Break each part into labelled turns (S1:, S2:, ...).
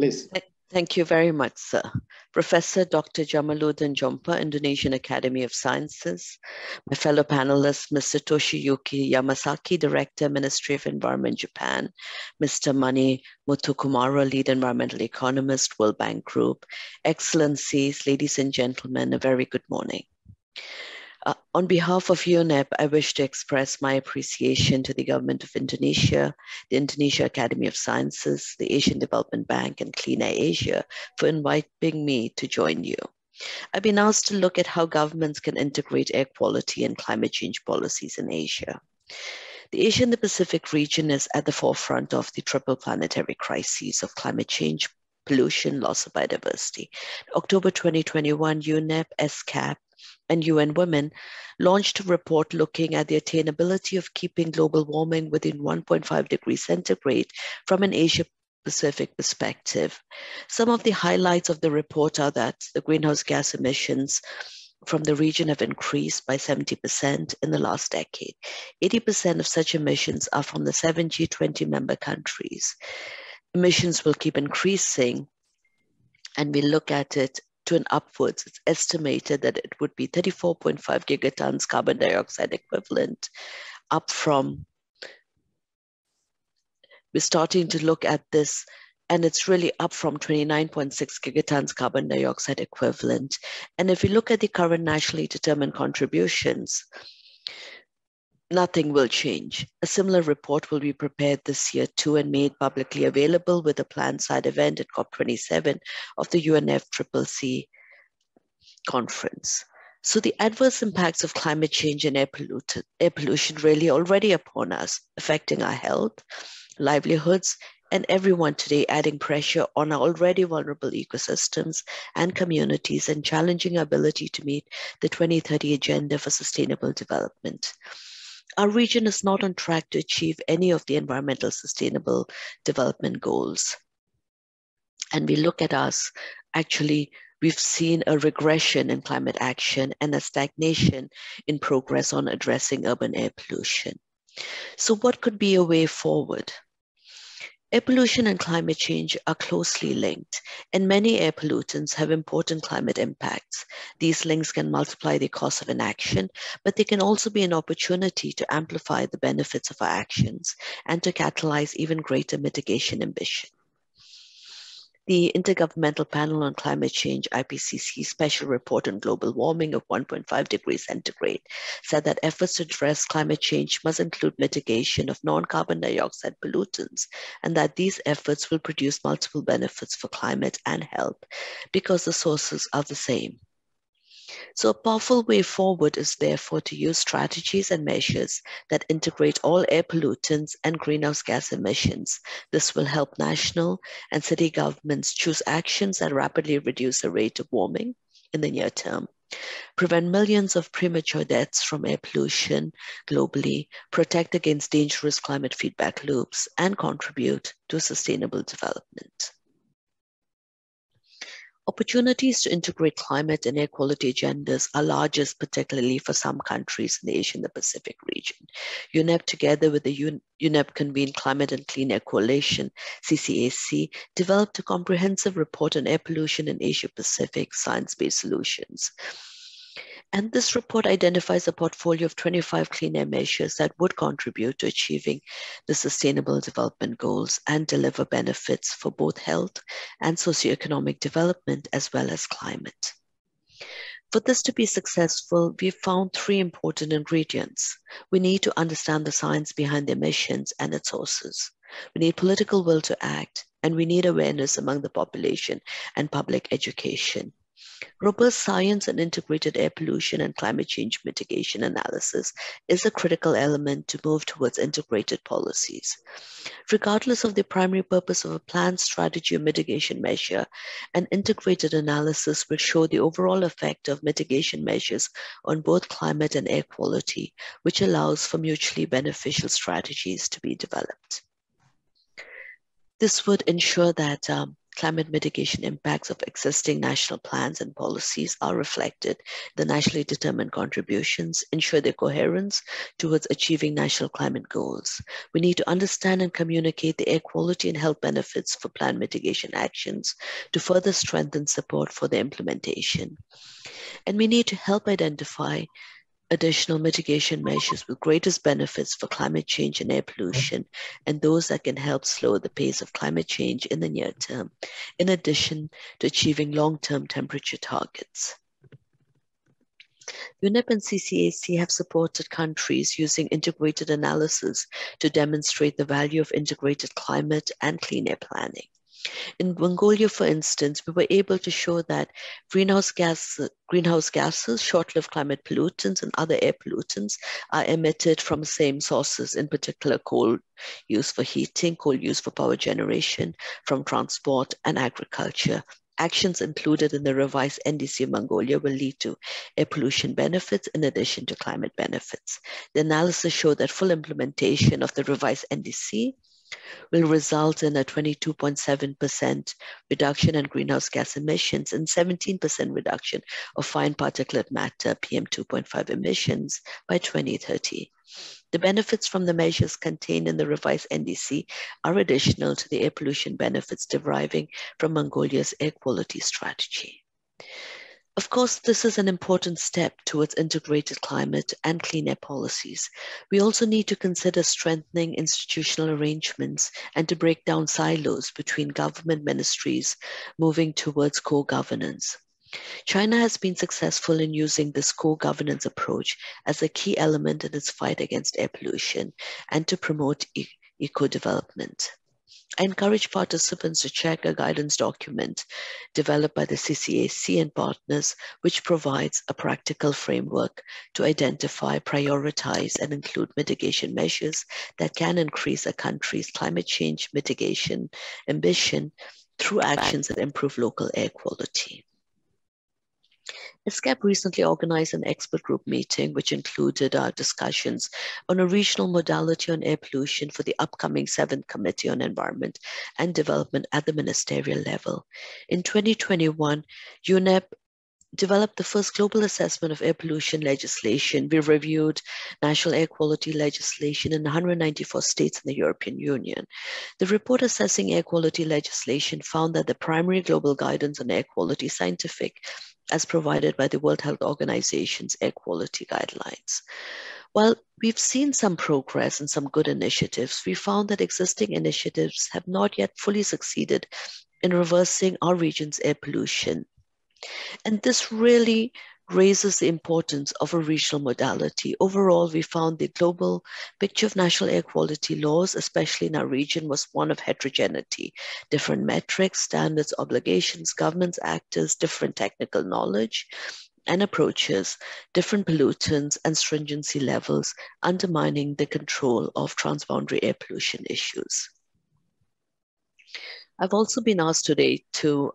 S1: Please.
S2: Thank you very much, sir. Professor Dr. Jamaluddin Jompa, Indonesian Academy of Sciences. My fellow panelists, Mr. Toshiyuki Yamasaki, Director, Ministry of Environment, Japan. Mr. Mani Muthukumara, Lead Environmental Economist, World Bank Group. Excellencies, ladies and gentlemen, a very good morning. On behalf of UNEP, I wish to express my appreciation to the Government of Indonesia, the Indonesia Academy of Sciences, the Asian Development Bank, and Clean Air Asia for inviting me to join you. I've been asked to look at how governments can integrate air quality and climate change policies in Asia. The Asia and the Pacific region is at the forefront of the triple planetary crises of climate change, pollution, loss of biodiversity. In October 2021, UNEP, SCAP, and UN Women launched a report looking at the attainability of keeping global warming within 1.5 degrees centigrade from an Asia-Pacific perspective. Some of the highlights of the report are that the greenhouse gas emissions from the region have increased by 70% in the last decade. 80% of such emissions are from the 7 G20 member countries. Emissions will keep increasing, and we look at it to an upwards. It's estimated that it would be 34.5 gigatons carbon dioxide equivalent, up from, we're starting to look at this, and it's really up from 29.6 gigatons carbon dioxide equivalent. And if we look at the current nationally determined contributions, nothing will change. A similar report will be prepared this year too and made publicly available with a planned side event at COP27 of the UNFCCC conference. So the adverse impacts of climate change and air pollution really already upon us, affecting our health, livelihoods, and everyone today, adding pressure on our already vulnerable ecosystems and communities and challenging our ability to meet the 2030 Agenda for Sustainable Development. Our region is not on track to achieve any of the environmental sustainable development goals. And we look at us, actually, we've seen a regression in climate action and a stagnation in progress on addressing urban air pollution. So what could be a way forward? Air pollution and climate change are closely linked, and many air pollutants have important climate impacts. These links can multiply the cost of inaction, but they can also be an opportunity to amplify the benefits of our actions and to catalyze even greater mitigation ambition. The Intergovernmental Panel on Climate Change, IPCC Special Report on Global Warming of 1.5 degrees centigrade said that efforts to address climate change must include mitigation of non-carbon dioxide pollutants, and that these efforts will produce multiple benefits for climate and health because the sources are the same. So a powerful way forward is therefore to use strategies and measures that integrate all air pollutants and greenhouse gas emissions. This will help national and city governments choose actions that rapidly reduce the rate of warming in the near term, prevent millions of premature deaths from air pollution globally, protect against dangerous climate feedback loops, and contribute to sustainable development. Opportunities to integrate climate and air quality agendas are largest, particularly for some countries in the Asia and the Pacific region. UNEP, together with the UNEP-convened Climate and Clean Air Coalition, CCAC, developed a comprehensive report on air pollution in Asia-Pacific science-based solutions. And this report identifies a portfolio of 25 clean air measures that would contribute to achieving the Sustainable Development Goals and deliver benefits for both health and socioeconomic development as well as climate. For this to be successful, we found three important ingredients. We need to understand the science behind the emissions and its sources. We need political will to act, and we need awareness among the population and public education. Robust science and integrated air pollution and climate change mitigation analysis is a critical element to move towards integrated policies. Regardless of the primary purpose of a plan, strategy, or mitigation measure, an integrated analysis will show the overall effect of mitigation measures on both climate and air quality, which allows for mutually beneficial strategies to be developed. This would ensure that climate mitigation impacts of existing national plans and policies are reflected in the nationally determined contributions, ensure their coherence towards achieving national climate goals. We need to understand and communicate the air quality and health benefits for plan mitigation actions to further strengthen support for their implementation. And we need to help identify additional mitigation measures with greatest benefits for climate change and air pollution, and those that can help slow the pace of climate change in the near term, in addition to achieving long-term temperature targets. UNEP and CCAC have supported countries using integrated analysis to demonstrate the value of integrated climate and clean air planning. In Mongolia, for instance, we were able to show that greenhouse gases, short-lived climate pollutants, and other air pollutants are emitted from the same sources, in particular coal used for heating, coal used for power generation, from transport and agriculture. Actions included in the revised NDC of Mongolia will lead to air pollution benefits in addition to climate benefits. The analysis showed that full implementation of the revised NDC will result in a 22.7% reduction in greenhouse gas emissions and 17% reduction of fine particulate matter, PM2.5 emissions by 2030. The benefits from the measures contained in the revised NDC are additional to the air pollution benefits deriving from Mongolia's air quality strategy. Of course, this is an important step towards integrated climate and clean air policies. We also need to consider strengthening institutional arrangements and to break down silos between government ministries, moving towards co-governance. China has been successful in using this co-governance approach as a key element in its fight against air pollution and to promote eco-development. I encourage participants to check a guidance document developed by the CCAC and partners, which provides a practical framework to identify, prioritize, and include mitigation measures that can increase a country's climate change mitigation ambition through actions that improve local air quality. ESCAP recently organized an expert group meeting, which included discussions on a regional modality on air pollution for the upcoming 7th Committee on Environment and Development at the ministerial level. In 2021, UNEP developed the first global assessment of air pollution legislation. We reviewed national air quality legislation in 194 states in the European Union. The report assessing air quality legislation found that the primary global guidance on air quality is scientific, as provided by the World Health Organization's air quality guidelines. While we've seen some progress and some good initiatives, we found that existing initiatives have not yet fully succeeded in reversing our region's air pollution. And this really raises the importance of a regional modality. Overall, we found the global picture of national air quality laws, especially in our region, was one of heterogeneity. Different metrics, standards, obligations, governments, actors, different technical knowledge and approaches, different pollutants and stringency levels, undermining the control of transboundary air pollution issues. I've also been asked today to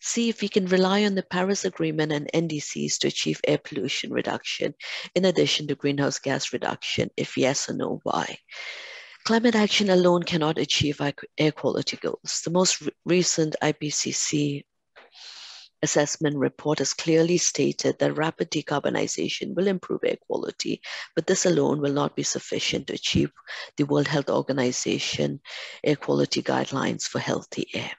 S2: see if we can rely on the Paris Agreement and NDCs to achieve air pollution reduction, in addition to greenhouse gas reduction. If yes or no, why? Climate action alone cannot achieve air quality goals. The most recent IPCC assessment report has clearly stated that rapid decarbonization will improve air quality, but this alone will not be sufficient to achieve the World Health Organization air quality guidelines for healthy air.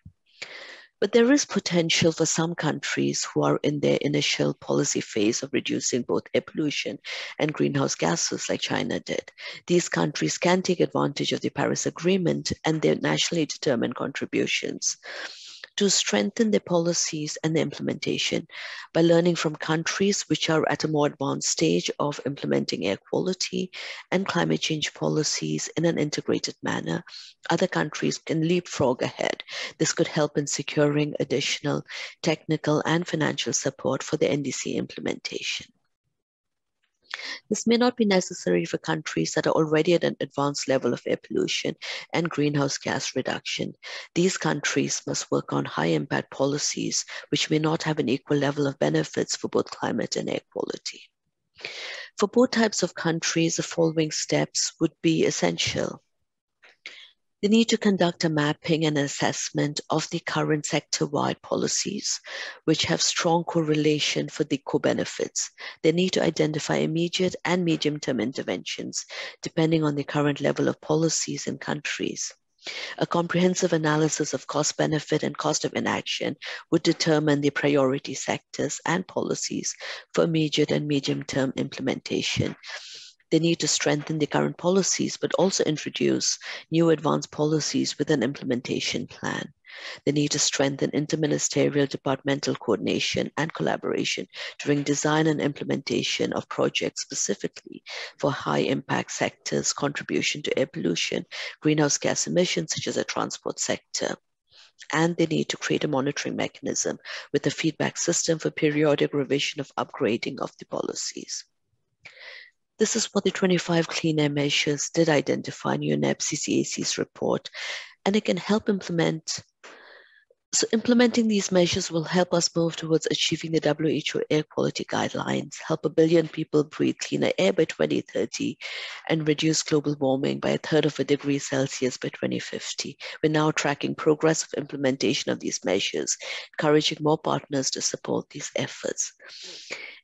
S2: But there is potential for some countries who are in their initial policy phase of reducing both air pollution and greenhouse gases like China did. These countries can take advantage of the Paris Agreement and their nationally determined contributions to strengthen their policies and their implementation by learning from countries which are at a more advanced stage of implementing air quality and climate change policies in an integrated manner. Other countries can leapfrog ahead. This could help in securing additional technical and financial support for the NDC implementation. This may not be necessary for countries that are already at an advanced level of air pollution and greenhouse gas reduction. These countries must work on high-impact policies which may not have an equal level of benefits for both climate and air quality. For both types of countries, the following steps would be essential. They need to conduct a mapping and assessment of the current sector-wide policies, which have strong correlation for the co-benefits. They need to identify immediate and medium-term interventions, depending on the current level of policies in countries. A comprehensive analysis of cost benefit and cost of inaction would determine the priority sectors and policies for immediate and medium-term implementation. They need to strengthen the current policies, but also introduce new advanced policies with an implementation plan. They need to strengthen interministerial departmental coordination and collaboration during design and implementation of projects specifically for high impact sectors, contribution to air pollution, greenhouse gas emissions such as the transport sector. And they need to create a monitoring mechanism with a feedback system for periodic revision of upgrading of the policies. This is what the 25 clean air measures did identify in UNEP CCAC's report, and it can help implement. So implementing these measures will help us move towards achieving the WHO air quality guidelines, help 1 billion people breathe cleaner air by 2030, and reduce global warming by 1/3 degree Celsius by 2050. We're now tracking progress of implementation of these measures, encouraging more partners to support these efforts.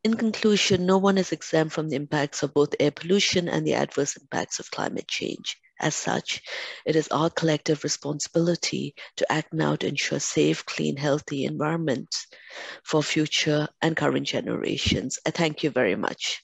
S2: In conclusion, no one is exempt from the impacts of both air pollution and the adverse impacts of climate change. As such, it is our collective responsibility to act now to ensure safe, clean, healthy environments for future and current generations. I thank you very much.